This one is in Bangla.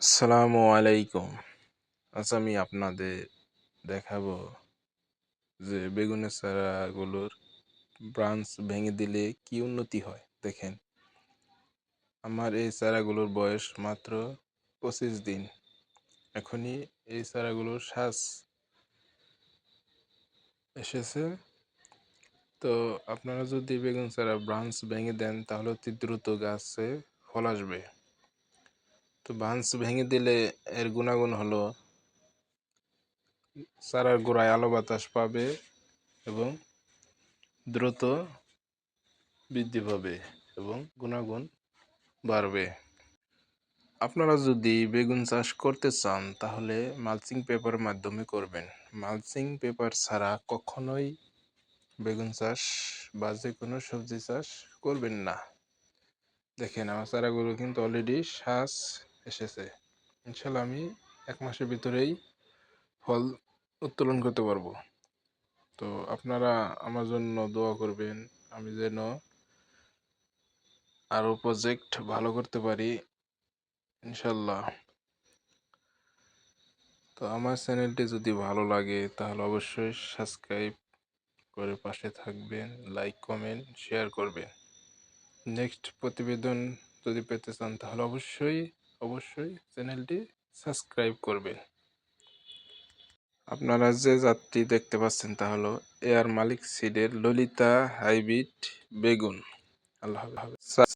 আসসালামু আলাইকুম। আজ আমি আপনাদের দেখাবো যে বেগুনের চারাগুলোর ব্রাঞ্চ ভেঙে দিলে কি উন্নতি হয়। দেখেন, আমার এই চারাগুলোর বয়স মাত্র 25 দিন। এখনই এই চারাগুলোর শ্বাস এসেছে। তো আপনারা যদি বেগুন চারা ব্রাঞ্চ ভেঙে দেন তাহলে অতি দ্রুত গাছে ফল আসবে। তো ব্রাঞ্চ ভেঙে দিলে এর গুণাগুণ হলো চারার গোড়ায় আলো বাতাস পাবে এবং দ্রুত বৃদ্ধি পাবে এবং গুণাগুণ বাড়বে। আপনারা যদি বেগুন চাষ করতে চান তাহলে মালচিং পেপারের মাধ্যমে করবেন। মালচিং পেপার ছাড়া কখনোই বেগুন চাষ বা যে কোনো সবজি চাষ করবেন না। দেখেন, আমার চারাগুলো কিন্তু অলরেডি শ্বাস এসেছে। ইনশাল্লাহ আমি 1 মাসের ভিতরেই ফল উত্তোলন করতে পারবো। তো আপনারা আমার জন্য দোয়া করবেন, আমি যেন আরও প্রজেক্ট ভালো করতে পারি ইনশাল্লাহ। তো আমার চ্যানেলটি যদি ভালো লাগে তাহলে অবশ্যই সাবস্ক্রাইব করে পাশে থাকবেন, লাইক কমেন্ট শেয়ার করবেন। নেক্সট প্রতিবেদন যদি পেতে চান তাহলে অবশ্যই চ্যানেলটি সাবস্ক্রাইব করবেন। আপনারা যে জাতটি দেখতে পাচ্ছেন তা হলো এয়ার মালিক সিডের ললিতা হাইব্রিড বেগুন। আল্লাহ হাফেজ।